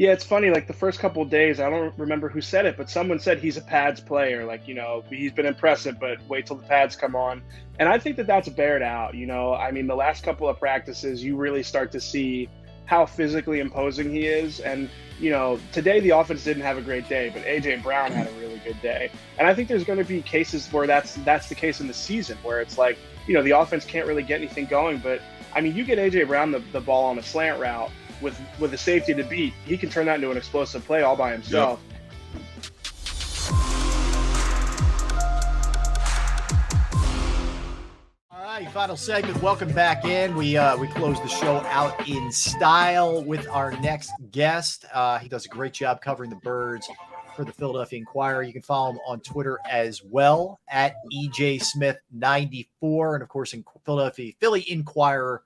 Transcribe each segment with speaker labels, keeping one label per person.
Speaker 1: Yeah, it's funny. Like the first couple of days, I don't remember who said it, but someone said he's a pads player. Like, he's been impressive, but wait till the pads come on. And I think that that's bared out. I mean, the last couple of practices, you really start to see how physically imposing he is. And, today the offense didn't have a great day, but AJ Brown had a really good day. And I think there's going to be cases where that's the case in the season, where it's like, the offense can't really get anything going. But I mean, you get AJ Brown the ball on a slant route with a safety to beat, he can turn that into an explosive play all by himself.
Speaker 2: Yep.
Speaker 3: All right, final segment. Welcome back in. We close the show out in style with our next guest. He does a great job covering the Birds for the Philadelphia Inquirer. You can follow him on Twitter as well at EJSmith94, and of course in Philadelphia, Philly Inquirer.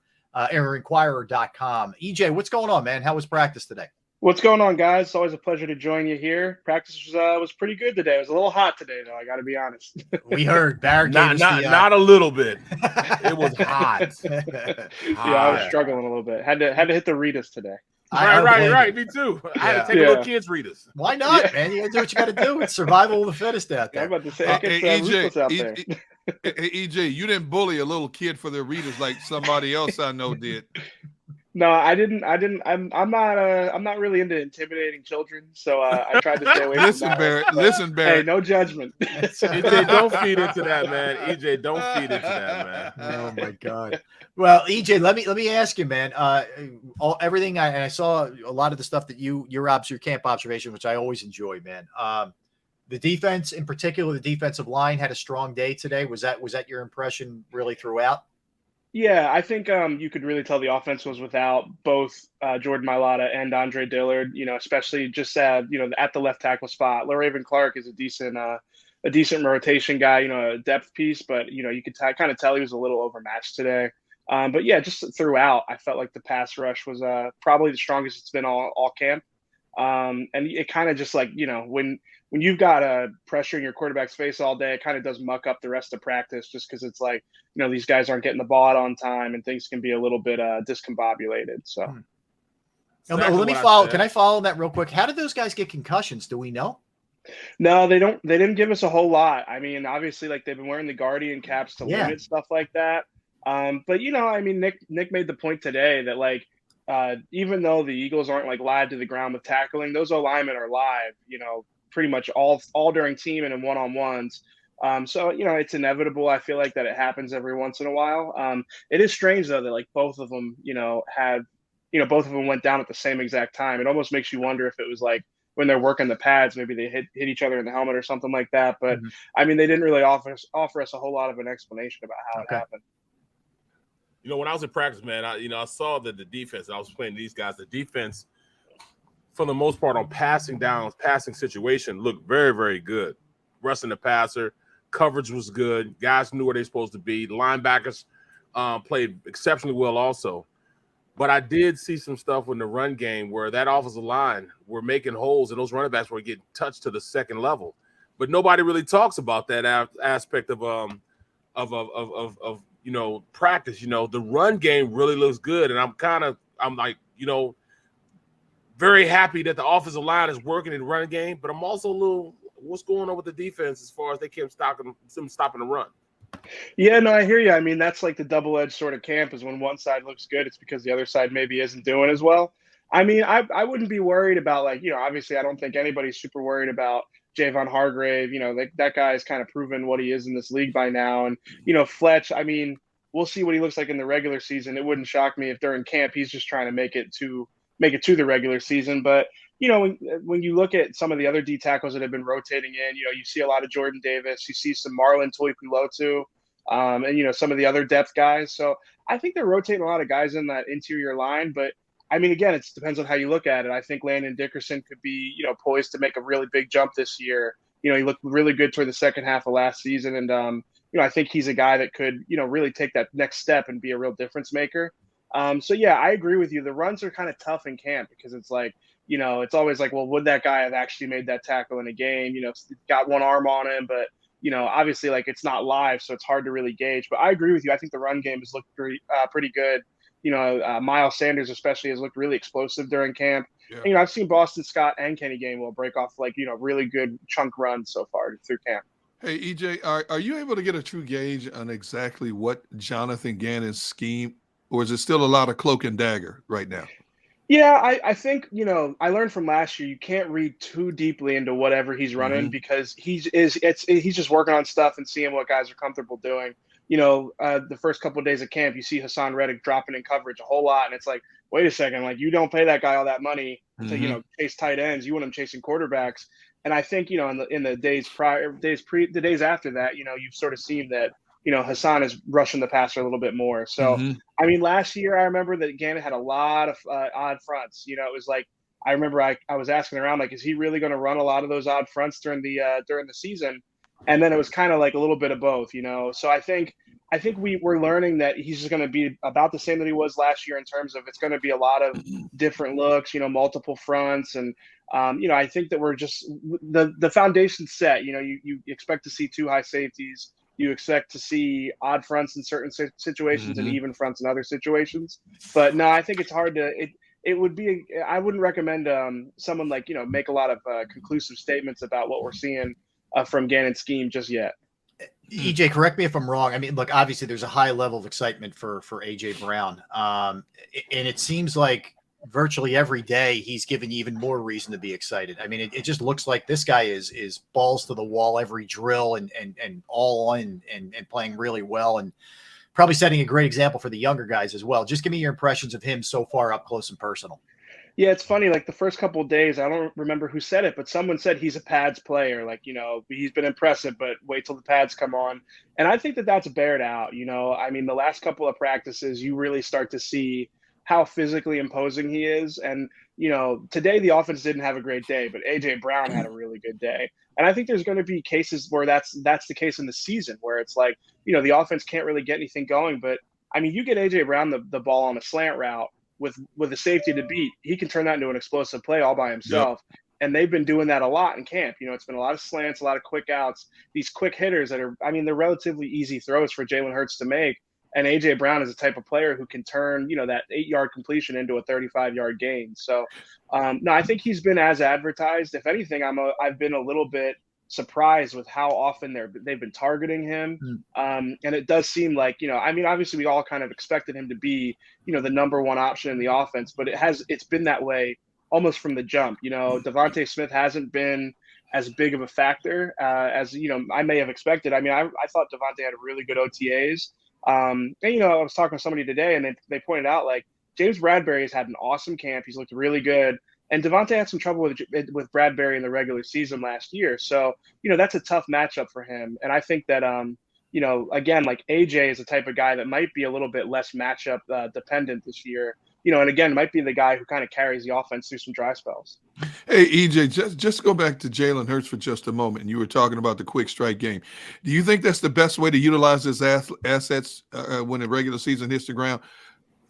Speaker 3: Inquirer.com. EJ, what's going on, man? How was practice today?
Speaker 1: What's going on, guys? It's always a pleasure to join you here. Practice was pretty good today. It was a little hot today, though. I got to be honest.
Speaker 3: We heard Barrett
Speaker 2: not a little bit. It was hot.
Speaker 1: Yeah, I was struggling a little bit. Had to hit the Ritas today.
Speaker 2: Right. Me too. I had to take a little kids Ritas.
Speaker 3: Why not, man? You got to do what you got to do. It's survival of the fittest out there.
Speaker 1: I'm about to say, ruthless out there.
Speaker 2: Hey, EJ, you didn't bully a little kid for their Ritas like somebody else I know did.
Speaker 1: No, I didn't. I'm not really into intimidating children, so I tried to stay away from that.
Speaker 2: Listen, Barrett.
Speaker 1: Hey, no judgment.
Speaker 4: EJ, don't feed into that, man. EJ, don't feed into that, man.
Speaker 3: Oh my God. Well, EJ, let me ask you, man. Everything I saw a lot of the stuff that your camp observation, which I always enjoy, man. The defense, in particular, the defensive line had a strong day today. Was that your impression really throughout?
Speaker 1: Yeah, I think you could really tell the offense was without both Jordan Mailata and Andre Dillard. Especially just at the left tackle spot. LaRaven Clark is a decent rotation guy. A depth piece, but you could kind of tell he was a little overmatched today. But yeah, just throughout, I felt like the pass rush was probably the strongest it's been all camp. And it kind of just like when you've got pressure in your quarterback's face all day, it kind of does muck up the rest of practice just because it's like, these guys aren't getting the ball out on time and things can be a little bit discombobulated. So
Speaker 3: let me follow. Can I follow that real quick? How did those guys get concussions? Do we know?
Speaker 1: No, they don't. They didn't give us a whole lot. I mean, obviously, like they've been wearing the Guardian caps to limit stuff like that. But I mean, Nick made the point today that like even though the Eagles aren't like live to the ground with tackling, those O-linemen are live. Pretty much all during team and in one-on-ones. So it's inevitable. I feel like that it happens every once in a while. It is strange though that like both of them, both of them went down at the same exact time. It almost makes you wonder if it was like when they're working the pads, maybe they hit each other in the helmet or something like that. But I mean, they didn't really offer us a whole lot of an explanation about how it happened.
Speaker 4: When I was in practice, man, I saw that the defense. I was playing these guys. The defense, for the most part, on passing downs, passing situation, looked very, very good. Rushing the passer, coverage was good. Guys knew where they're supposed to be. The linebackers played exceptionally well also. But I did see some stuff in the run game where that offensive line were making holes and those running backs were getting touched to the second level. But nobody really talks about that aspect of practice. The run game really looks good, and I'm like, very happy that the offensive line is working in the running game, but I'm also a little, what's going on with the defense as far as they keep stopping the run?
Speaker 1: Yeah, no, I hear you. I mean, that's like the double-edged sort of camp is when one side looks good, it's because the other side maybe isn't doing as well. I mean, I wouldn't be worried about obviously I don't think anybody's super worried about Javon Hargrave. That guy's kind of proven what he is in this league by now. And, Fletch, I mean, we'll see what he looks like in the regular season. It wouldn't shock me if during camp he's just trying to make it to the regular season. But, when you look at some of the other D tackles that have been rotating in, you see a lot of Jordan Davis, you see some Marlon Tuipulotu, and, some of the other depth guys. So I think they're rotating a lot of guys in that interior line. But, I mean, again, it depends on how you look at it. I think Landon Dickerson could be, poised to make a really big jump this year. He looked really good toward the second half of last season. And, I think he's a guy that could, really take that next step and be a real difference maker. So, yeah, I agree with you. The runs are kind of tough in camp because it's like, it's always like, well, would that guy have actually made that tackle in a game? Got one arm on him, but, obviously like it's not live, so it's hard to really gauge. But I agree with you. I think the run game has looked pretty good. Miles Sanders especially has looked really explosive during camp.
Speaker 2: Yeah.
Speaker 1: And, I've seen Boston Scott and Kenny Gainwell break off really good chunk runs so far through camp.
Speaker 2: Hey, EJ, are you able to get a true gauge on exactly what Jonathan Gannon's scheme, or is it still a lot of cloak and dagger right now?
Speaker 1: Yeah, I think, I learned from last year, you can't read too deeply into whatever he's running because he's just working on stuff and seeing what guys are comfortable doing. The first couple of days of camp, you see Hassan Reddick dropping in coverage a whole lot, and it's like, wait a second, like you don't pay that guy all that money to chase tight ends. You want him chasing quarterbacks. And I think in the days after that, you've sort of seen that Hassan is rushing the passer a little bit more. So I mean, last year I remember that Gannon had a lot of odd fronts. It was like I remember I was asking around like, is he really going to run a lot of those odd fronts during the season? And then it was kind of like a little bit of both, So I think we're learning that he's just going to be about the same that he was last year in terms of it's going to be a lot of different looks, multiple fronts. And, I think that we're just the foundation's set. You expect to see two high safeties. You expect to see odd fronts in certain situations and even fronts in other situations. But no, I think it's hard to – I wouldn't recommend someone make a lot of conclusive statements about what we're seeing from Gannon's scheme just yet.
Speaker 3: EJ, correct me if I'm wrong. I mean, look, obviously there's a high level of excitement for AJ Brown. And it seems like virtually every day he's given you even more reason to be excited. I mean, it just looks like this guy is balls to the wall every drill and all in and playing really well and probably setting a great example for the younger guys as well. Just give me your impressions of him so far up close and personal.
Speaker 1: Yeah, it's funny. Like the first couple of days, I don't remember who said it, but someone said he's a pads player. Like, he's been impressive, but wait till the pads come on. And I think that that's bared out. I mean, the last couple of practices, you really start to see how physically imposing he is. And, today the offense didn't have a great day, but AJ Brown had a really good day. And I think there's going to be cases where that's the case in the season where it's like, the offense can't really get anything going. But I mean, you get AJ Brown the ball on a slant route with a safety to beat, he can turn that into an explosive play all by himself. Yep. And they've been doing that a lot in camp. It's been a lot of slants, a lot of quick outs, these quick hitters that are, I mean, they're relatively easy throws for Jalen Hurts to make. And AJ Brown is a type of player who can turn, that 8-yard completion into a 35-yard gain. So, no, I think he's been as advertised. If anything, I've been a little bit surprised with how often they've been targeting him. And it does seem like, I mean, obviously we all kind of expected him to be, the number one option in the offense, but it's been that way almost from the jump. Devontae Smith hasn't been as big of a factor as, I may have expected. I mean, I thought Devontae had a really good OTAs. And, I was talking to somebody today and they pointed out like James Bradberry has had an awesome camp. He's looked really good. And Devontae had some trouble with Bradberry in the regular season last year. So, that's a tough matchup for him. And I think that, again, like AJ is the type of guy that might be a little bit less matchup dependent this year, and again, might be the guy who kind of carries the offense through some dry spells.
Speaker 2: Hey, EJ, just go back to Jalen Hurts for just a moment. And you were talking about the quick strike game. Do you think that's the best way to utilize his assets when the regular season hits the ground?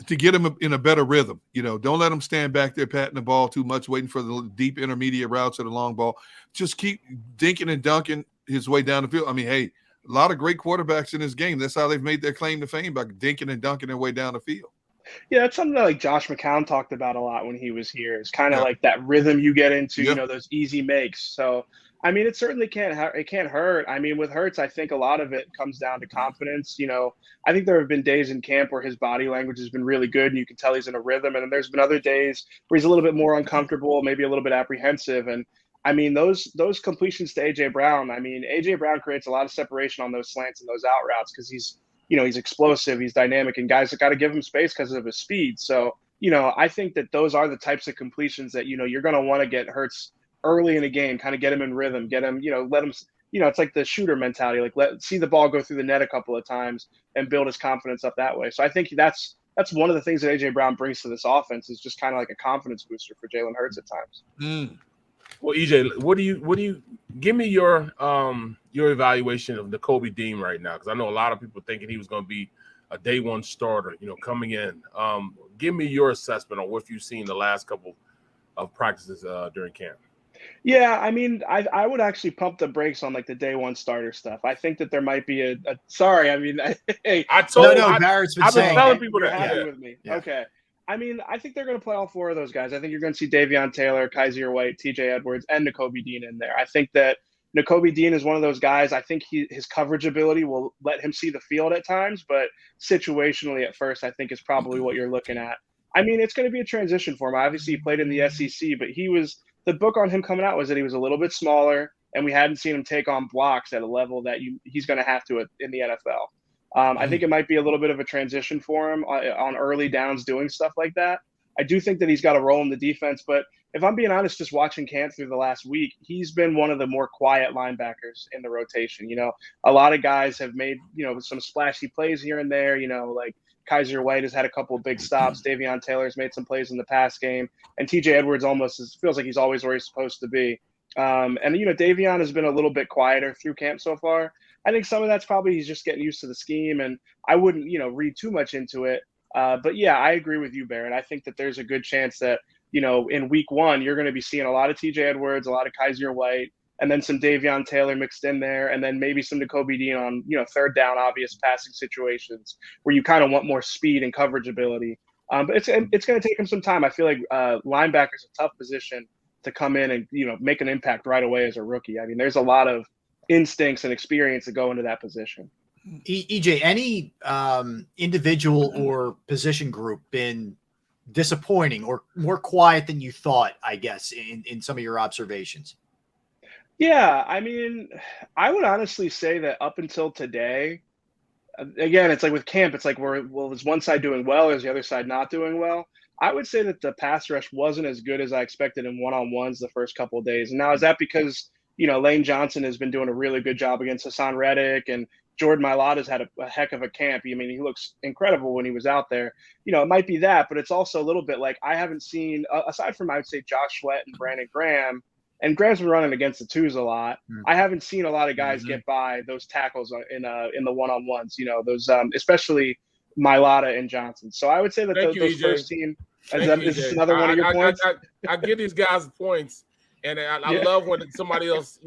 Speaker 2: To get him in a better rhythm, don't let him stand back there patting the ball too much, waiting for the deep intermediate routes or the long ball. Just keep dinking and dunking his way down the field. I mean, hey, a lot of great quarterbacks in this game. That's how they've made their claim to fame, by dinking and dunking their way down the field.
Speaker 1: Yeah, that's something that like Josh McCown talked about a lot when he was here. It's kind of like that rhythm you get into, those easy makes. So, I mean, it certainly can't hurt. I mean, with Hurts, I think a lot of it comes down to confidence. I think there have been days in camp where his body language has been really good and you can tell he's in a rhythm. And then there's been other days where he's a little bit more uncomfortable, maybe a little bit apprehensive. And I mean, those completions to AJ Brown, AJ Brown creates a lot of separation on those slants and those out routes because he's explosive, he's dynamic, and guys have got to give him space because of his speed. So, I think that those are the types of completions that, you're going to want to get Hurts early in a game, kind of get him in rhythm, get him, let him, it's like the shooter mentality, like see the ball go through the net a couple of times and build his confidence up that way. So I think that's one of the things that AJ Brown brings to this offense is just kind of like a confidence booster for Jalen Hurts at times.
Speaker 4: Well, EJ, what do you give me your evaluation of Nakobe Dean right now? Because I know a lot of people thinking he was going to be a day one starter, coming in. Give me your assessment on what you've seen the last couple of practices during camp.
Speaker 1: Yeah, I mean, I would actually pump the brakes on like the day one starter stuff. I think that there might be a sorry, I mean, hey,
Speaker 3: No, Barrett's been
Speaker 4: I've been
Speaker 3: saying
Speaker 4: telling
Speaker 3: it.
Speaker 4: people
Speaker 1: you're
Speaker 4: that.
Speaker 1: happy
Speaker 4: Yeah.
Speaker 1: with me.
Speaker 3: Yeah.
Speaker 1: Okay. I mean, I think they're going to play all four of those guys. I think you're going to see Davion Taylor, Kaiser White, TJ Edwards, and Nakobe Dean in there. I think that Nakobe Dean is one of those guys. I think his coverage ability will let him see the field at times, but situationally at first, I think is probably what you're looking at. I mean, it's going to be a transition for him. Obviously, he played in the SEC, but the book on him coming out was that he was a little bit smaller, and we hadn't seen him take on blocks at a level that he's going to have to in the NFL. I think it might be a little bit of a transition for him on early downs doing stuff like that. I do think that he's got a role in the defense, but if I'm being honest, just watching camp through the last week, he's been one of the more quiet linebackers in the rotation. A lot of guys have made, some splashy plays here and there, like Kaiser White has had a couple of big stops. Davion Taylor's made some plays in the pass game, and TJ Edwards almost feels like he's always where he's supposed to be. And Davion has been a little bit quieter through camp so far. I think some of that's probably he's just getting used to the scheme, and I wouldn't, read too much into it. But yeah, I agree with you, Barrett. I think that there's a good chance that, in week one, you're going to be seeing a lot of TJ Edwards, a lot of Kaiser White, and then some Davion Taylor mixed in there, and then maybe some Nakobe Dean on, third down, obvious passing situations where you kind of want more speed and coverage ability. But it's going to take him some time. I feel like linebacker's a tough position to come in and, make an impact right away as a rookie. I mean, there's a lot of instincts and experience that go into that position.
Speaker 3: EJ, any individual or position group been disappointing or more quiet than you thought, I guess, in some of your observations?
Speaker 1: Yeah, I mean, I would honestly say that up until today, again, it's like with camp, it's like is one side doing well, or is the other side not doing well? I would say that the pass rush wasn't as good as I expected in one-on-ones the first couple of days. And now, is that because Lane Johnson has been doing a really good job against Hassan Reddick, and Jordan Mailata's had a heck of a camp? I mean, he looks incredible when he was out there. It might be that, but it's also a little bit like I haven't seen, aside from I would say Josh Sweat and Brandon Graham, and Graham's been running against the twos a lot. I haven't seen a lot of guys get by those tackles in the one-on-ones, those especially Mailata and Johnson. So I would say that those first team, is this another one of your points?
Speaker 4: I give these guys points. And I love when somebody else,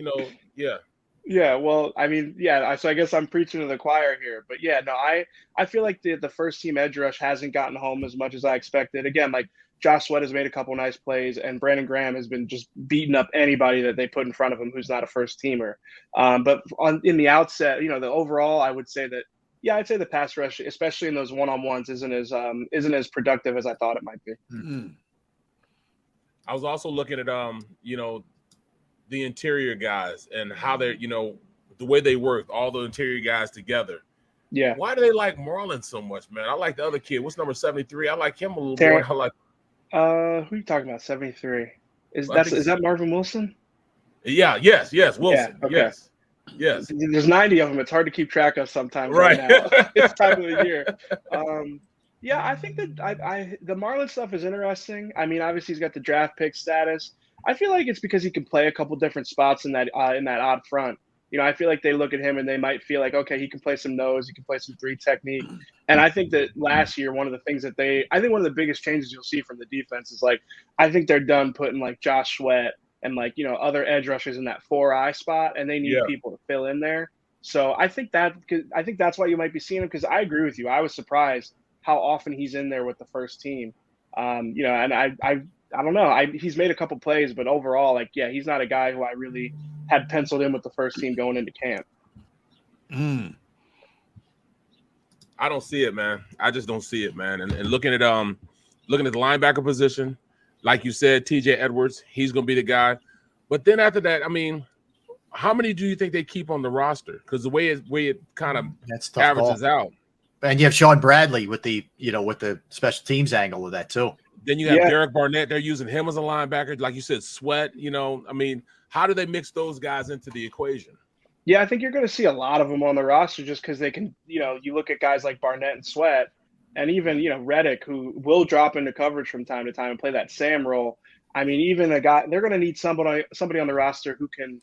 Speaker 1: Yeah, well, I mean, yeah, so I guess I'm preaching to the choir here. But yeah, no, I feel like the first team edge rush hasn't gotten home as much as I expected. Again, like Josh Sweat has made a couple nice plays, and Brandon Graham has been just beating up anybody that they put in front of him who's not a first teamer. But in the outset, the overall, I would say that, yeah, I'd say the pass rush, especially in those one-on-ones, isn't as productive as I thought it might be.
Speaker 2: Mm-hmm.
Speaker 4: I was also looking at the interior guys and how they're, the way they work, all the interior guys together.
Speaker 1: Yeah.
Speaker 4: Why do they like Marlon so much, man? I like the other kid. What's number 73? I like him a little more. I like.
Speaker 1: Who are you talking about? 73. Is that Marvin Wilson?
Speaker 4: Yeah. Yes. Wilson.
Speaker 1: Yeah, okay.
Speaker 4: Yes.
Speaker 1: There's 90 of them. It's hard to keep track of sometimes.
Speaker 4: Right
Speaker 1: now. It's time of the year. Yeah, I think that the Marlon stuff is interesting. I mean, obviously he's got the draft pick status. I feel like it's because he can play a couple different spots in that odd front. I feel like they look at him and they might feel like, okay, he can play some nose, he can play some three technique. And I think that last year, one of the things that one of the biggest changes you'll see from the defense is like, I think they're done putting like Josh Sweat and like, other edge rushers in that 4-eye spot, and they need people to fill in there. So I think that's why you might be seeing him, because I agree with you. I was surprised how often he's in there with the first team. And I don't know. He's made a couple plays, but overall, like, yeah, he's not a guy who I really had penciled in with the first team going into camp.
Speaker 4: I don't see it, man. I just don't see it, man. And looking at the linebacker position, like you said, TJ Edwards, he's going to be the guy. But then after that, I mean, how many do you think they keep on the roster? Because the way it kind of averages out.
Speaker 3: And you have Sean Bradley with the special teams angle of that too.
Speaker 4: Then you have Derek Barnett. They're using him as a linebacker. Like you said, Sweat, I mean, how do they mix those guys into the equation?
Speaker 1: Yeah, I think you're going to see a lot of them on the roster just because they can, you look at guys like Barnett and Sweat, and even, Reddick, who will drop into coverage from time to time and play that Sam role. I mean, even a guy, they're going to need somebody on the roster who can,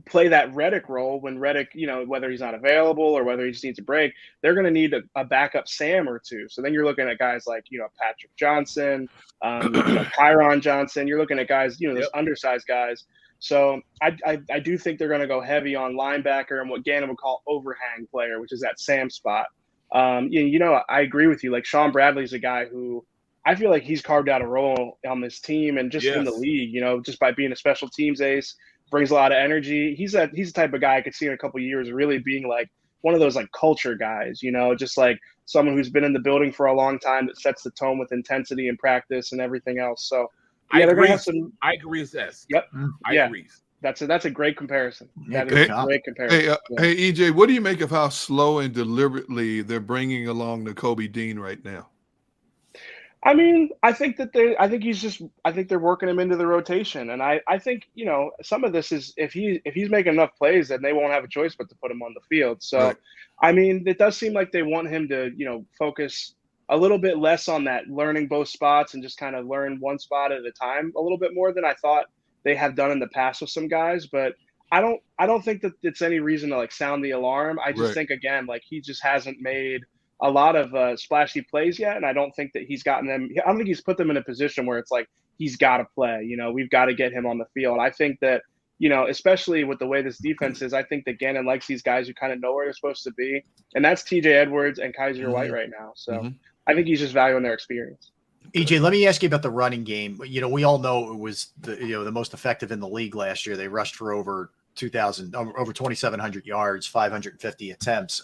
Speaker 1: play that Reddick role when Reddick, whether he's not available or whether he just needs a break, they're going to need a backup Sam or two. So then you're looking at guys like, Patrick Johnson, Kyron Johnson. You're looking at guys, those undersized guys. So I do think they're going to go heavy on linebacker and what Gannon would call overhang player, which is that Sam spot. I agree with you. Like Sean Bradley's a guy who I feel like he's carved out a role on this team and just in the league, just by being a special teams ace, brings a lot of energy. He's the type of guy I could see in a couple of years really being like one of those like culture guys, just like someone who's been in the building for a long time that sets the tone with intensity and practice and everything else. So
Speaker 4: I
Speaker 1: they're
Speaker 4: agree.
Speaker 1: gonna have some.
Speaker 4: I agree with that.
Speaker 1: Yep.
Speaker 4: I agree.
Speaker 1: That's a great comparison.
Speaker 3: Yeah,
Speaker 1: that is a great comparison.
Speaker 2: Hey, EJ, what do you make of how slow and deliberately they're bringing along Nakobe Dean right now?
Speaker 1: I mean, I think they're working him into the rotation. And I think, some of this is if he's making enough plays, then they won't have a choice but to put him on the field. So, right. I mean, it does seem like they want him to, focus a little bit less on that learning both spots and just kind of learn one spot at a time a little bit more than I thought they have done in the past with some guys. But I don't think that it's any reason to like sound the alarm. I just think, again, like he just hasn't made a lot of splashy plays yet. And I don't think that he's gotten them. I don't think he's put them in a position where it's like, he's got to play, we've got to get him on the field. I think that, especially with the way this defense is, I think that Gannon likes these guys who kind of know where they're supposed to be. And that's TJ Edwards and Kaiser White right now. So I think he's just valuing their experience.
Speaker 3: EJ, let me ask you about the running game. We all know it was the most effective in the league last year. They rushed for over 2,700 yards, 550 attempts.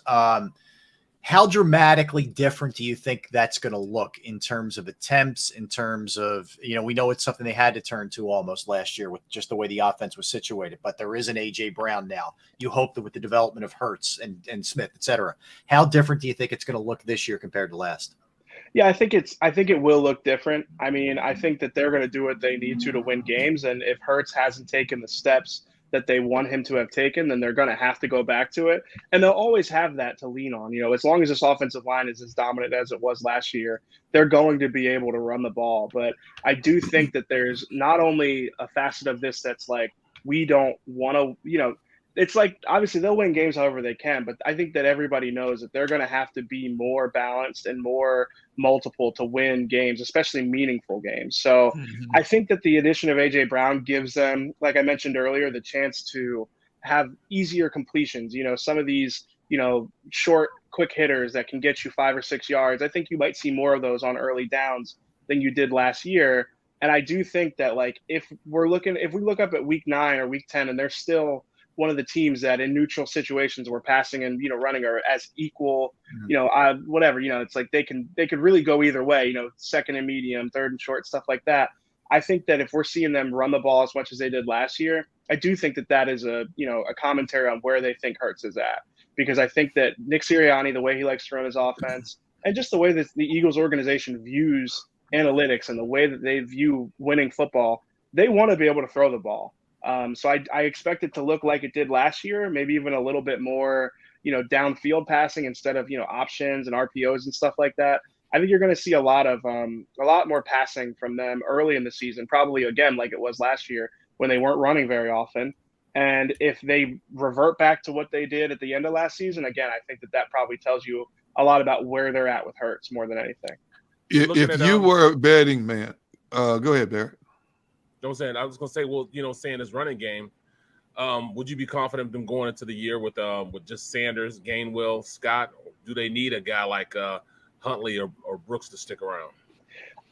Speaker 3: How dramatically different do you think that's going to look in terms of attempts, in terms of, we know it's something they had to turn to almost last year with just the way the offense was situated, but there is an A.J. Brown now. You hope that with the development of Hurts and Smith, et cetera, how different do you think it's going to look this year compared to last?
Speaker 1: Yeah, I think it will look different. I mean, I think that they're going to do what they need to win games. And if Hurts hasn't taken the steps that they want him to have taken, then they're going to have to go back to it. And they'll always have that to lean on. As long as this offensive line is as dominant as it was last year, they're going to be able to run the ball. But I do think that there's not only a facet of this that's like, we don't want to, it's like, obviously they'll win games however they can, but I think that everybody knows that they're going to have to be more balanced and more multiple to win games, especially meaningful games. So I think that the addition of A.J. Brown gives them, like I mentioned earlier, the chance to have easier completions. Some of these, short, quick hitters that can get you 5 or 6 yards. I think you might see more of those on early downs than you did last year. And I do think that, like, if we look up at week 9 or week 10 and they're still one of the teams that in neutral situations where passing and, running are as equal, whatever, it's like they could really go either way, second and medium, third and short, stuff like that. I think that if we're seeing them run the ball as much as they did last year, I do think that is a commentary on where they think Hurts is at, because I think that Nick Sirianni, the way he likes to run his offense and just the way that the Eagles organization views analytics and the way that they view winning football, they want to be able to throw the ball. So I expect it to look like it did last year, maybe even a little bit more, downfield passing instead of, options and RPOs and stuff like that. I think you're going to see a lot more passing from them early in the season, probably again, like it was last year when they weren't running very often. And if they revert back to what they did at the end of last season, again, I think that probably tells you a lot about where they're at with Hurts more than anything.
Speaker 2: If you were a betting man, go ahead, Barrett.
Speaker 4: I was going to say, well, saying this running game, would you be confident in them going into the year with just Sanders, Gainwell, Scott? Do they need a guy like Huntley or Brooks to stick around?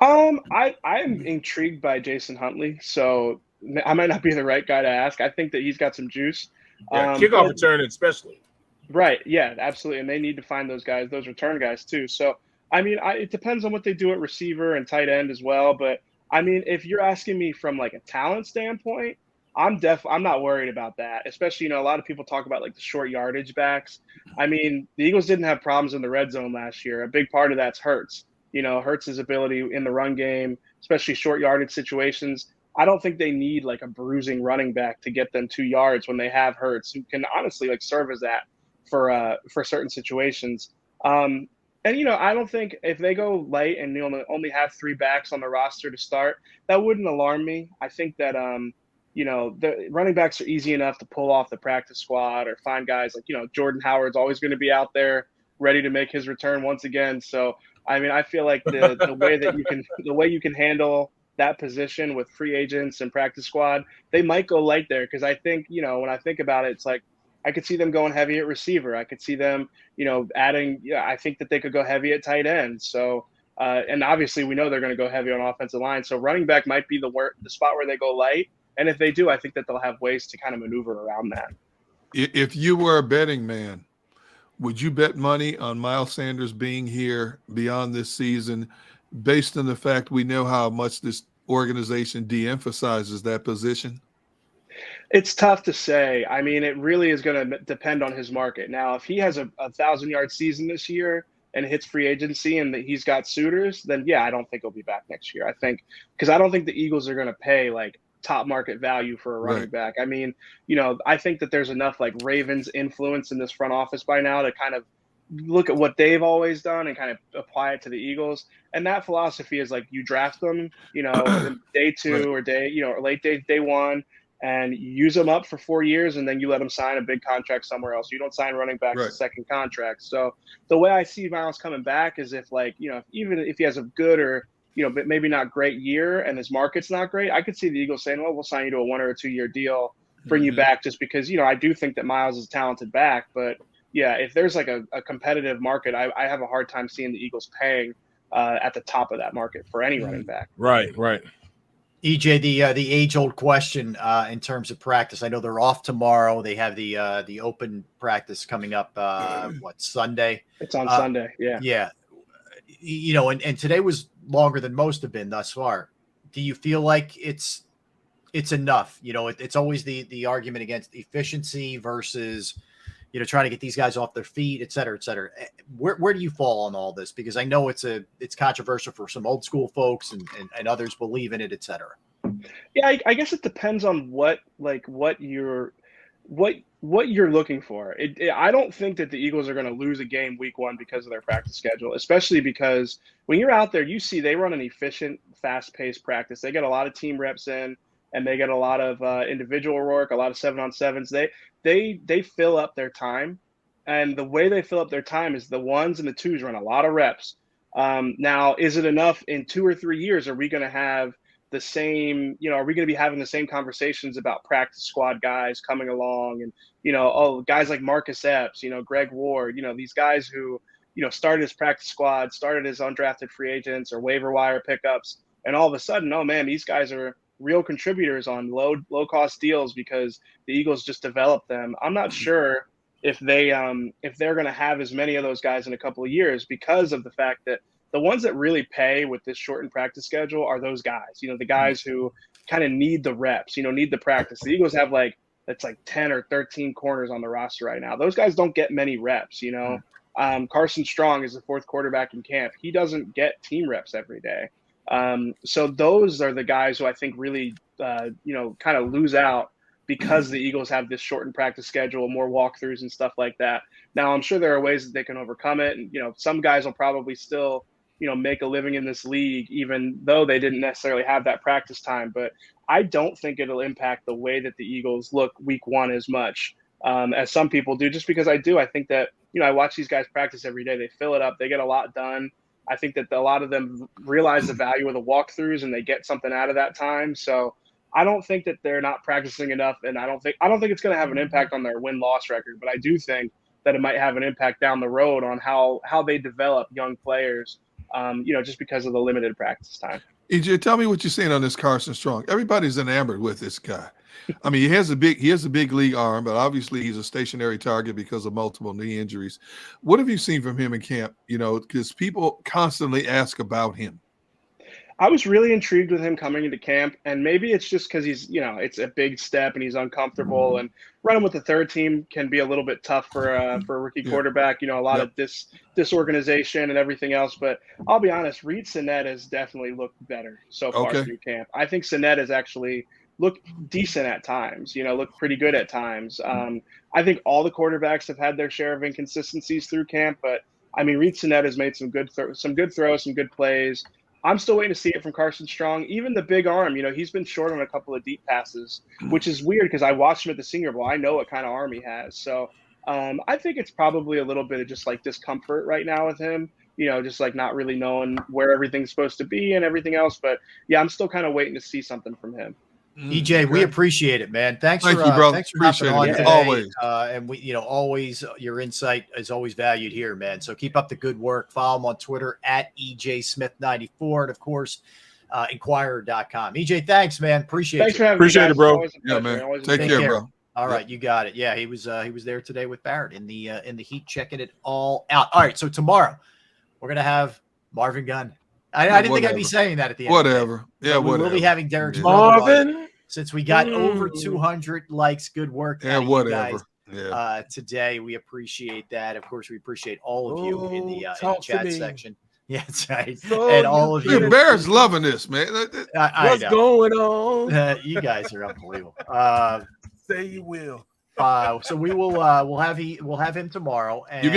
Speaker 1: I'm intrigued by Jason Huntley, so I might not be the right guy to ask. I think that he's got some juice.
Speaker 4: Yeah, kickoff return especially.
Speaker 1: Right, yeah, absolutely, and they need to find those guys, those return guys too. So, I mean, it depends on what they do at receiver and tight end as well, but I mean, if you're asking me from like a talent standpoint, I'm not worried about that. Especially, a lot of people talk about like the short yardage backs. I mean, the Eagles didn't have problems in the red zone last year. A big part of that's Hurts. Hurts' ability in the run game, especially short yardage situations. I don't think they need like a bruising running back to get them 2 yards when they have Hurts, who can honestly like serve as that for certain situations. And, I don't think if they go late and only have 3 backs on the roster to start, that wouldn't alarm me. I think that, the running backs are easy enough to pull off the practice squad or find guys like, Jordan Howard's always going to be out there ready to make his return once again. So, I mean, I feel like the way you can handle that position with free agents and practice squad, they might go light there. Cause I think, when I think about it, it's like, I could see them going heavy at receiver. I could see them, adding, I think that they could go heavy at tight end. So, and obviously we know they're going to go heavy on offensive line. So running back might be the spot where they go light. And if they do, I think that they'll have ways to kind of maneuver around that.
Speaker 2: If you were a betting man, would you bet money on Miles Sanders being here beyond this season based on the fact we know how much this organization de-emphasizes that position?
Speaker 1: It's tough to say. I mean, it really is going to depend on his market. Now, if he has a 1,000-yard season this year and hits free agency and that he's got suitors, then yeah, I don't think he'll be back next year. I think because I don't think the Eagles are going to pay like top market value for a running back. I mean, I think that there's enough like Ravens influence in this front office by now to kind of look at what they've always done and kind of apply it to the Eagles. And that philosophy is like you draft them, day two or or late day one, and you use them up for 4 years, and then you let them sign a big contract somewhere else. You don't sign running backs to second contracts. So the way I see Miles coming back is if even if he has a good or but maybe not great year and his market's not great, I could see the Eagles saying, well, we'll sign you to a 1 or a 2 year deal, bring you back just because, I do think that Miles is a talented back. But yeah, if there's like a competitive market, I have a hard time seeing the Eagles paying at the top of that market for any running back.
Speaker 4: Right.
Speaker 3: EJ, the age-old question in terms of practice. I know they're off tomorrow. They have the open practice coming up, Sunday?
Speaker 1: It's on Sunday, yeah.
Speaker 3: Yeah. And today was longer than most have been thus far. Do you feel like it's enough? It's always the argument against efficiency versus, trying to get these guys off their feet, et cetera, et cetera. Where do you fall on all this? Because I know it's controversial for some old school folks and others believe in it, et cetera.
Speaker 1: Yeah, I guess it depends on what you're looking for. I don't think that the Eagles are going to lose a game week 1 because of their practice schedule, especially because when you're out there, you see they run an efficient, fast-paced practice. They get a lot of team reps in, and they get a lot of individual work, a lot of 7-on-7s. They fill up their time, and the way they fill up their time is the 1s and the 2s run a lot of reps. Now, is it enough in 2 or 3 years? Are we going to have the same, are we going to be having the same conversations about practice squad guys coming along and, guys like Marcus Epps, Greg Ward, these guys who, started as practice squad, started as undrafted free agents or waiver wire pickups. And all of a sudden, oh man, these guys are real contributors on low cost deals because the Eagles just developed them. I'm not sure if they're going to have as many of those guys in a couple of years because of the fact that the ones that really pay with this shortened practice schedule are those guys, the guys who kind of need the reps, need the practice. The Eagles have it's like 10 or 13 corners on the roster right now. Those guys don't get many reps, Carson Strong is the 4th quarterback in camp. He doesn't get team reps every day. So those are the guys who I think really, kind of lose out because the Eagles have this shortened practice schedule, more walkthroughs and stuff like that. Now, I'm sure there are ways that they can overcome it. And, some guys will probably still, make a living in this league, even though they didn't necessarily have that practice time. But I don't think it'll impact the way that the Eagles look week 1 as much as some people do, just because I think that, I watch these guys practice every day. They fill it up. They get a lot done. I think that a lot of them realize the value of the walkthroughs and they get something out of that time. So I don't think that they're not practicing enough, and I don't think it's going to have an impact on their win-loss record. But I do think that it might have an impact down the road on how they develop young players, just because of the limited practice time.
Speaker 2: EJ, tell me what you're saying on this Carson Strong. Everybody's enamored with this guy. I mean, he has a big league arm, but obviously he's a stationary target because of multiple knee injuries. What have you seen from him in camp? Because people constantly ask about him.
Speaker 1: I was really intrigued with him coming into camp, and maybe it's just because he's, it's a big step and he's uncomfortable, and running with the third team can be a little bit tough for a rookie quarterback. A lot of disorganization and everything else. But I'll be honest, Reed Sinnett has definitely looked better so far through camp. I think Sinnett has actually looked decent at times. Looked pretty good at times. I think all the quarterbacks have had their share of inconsistencies through camp, but I mean, Reed Sinnett has made some good throws, some good plays. I'm still waiting to see it from Carson Strong. Even the big arm, he's been short on a couple of deep passes, which is weird because I watched him at the Senior Bowl. I know what kind of arm he has. So I think it's probably a little bit of just like discomfort right now with him, just like not really knowing where everything's supposed to be and everything else. But yeah, I'm still kind of waiting to see something from him.
Speaker 3: EJ, we appreciate it, man. Thank
Speaker 2: you, brother.
Speaker 3: Thanks for hopping on today.
Speaker 2: Always.
Speaker 3: And we, always your insight is always valued here, man. So keep up the good work. Follow him on Twitter at EJSmith94, and of course, Inquirer.com. EJ, thanks, man. Appreciate
Speaker 1: you.
Speaker 4: Appreciate it, bro.
Speaker 2: Yeah, man. Take care, bro.
Speaker 3: All right, you got it. Yeah, he was there today with Barrett in the heat, checking it all out. All right, so tomorrow we're gonna have Marvin Gunn. I didn't think I'd be saying that at the end.
Speaker 2: Whatever. Yeah,
Speaker 3: we
Speaker 2: whatever.
Speaker 3: will be having Derek
Speaker 4: Marvin.
Speaker 3: Since we got over 200 likes. Good work.
Speaker 2: Yeah, whatever.
Speaker 3: Guys, today. We appreciate that. Of course, we appreciate all of you in the chat section. Yeah, that's right. And all of you.
Speaker 2: Barrett's loving this, man.
Speaker 4: What's going on?
Speaker 3: You guys are unbelievable.
Speaker 4: Say you will.
Speaker 3: So we will we'll have him tomorrow. And
Speaker 2: you'll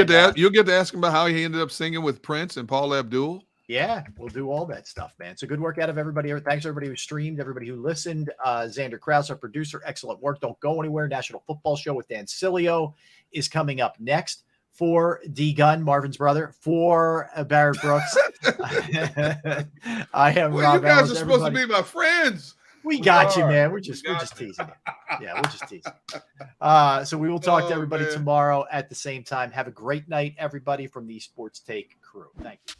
Speaker 2: get to ask him about how he ended up singing with Prince and Paula Abdul.
Speaker 3: Yeah, we'll do all that stuff, man. So good work out of everybody. Thanks everybody who streamed, everybody who listened. Xander Krause, our producer, excellent work. Don't go anywhere. National Football Show with Dan Cilio is coming up next. For D Gunn, Marvin's brother, for Barrett Brooks. I am Rob.
Speaker 2: You guys are supposed to be my friends.
Speaker 3: We got you, man. We're just teasing you. Yeah, we're just teasing. So we will talk to everybody tomorrow at the same time. Have a great night, everybody, from the Sports Take crew. Thank you.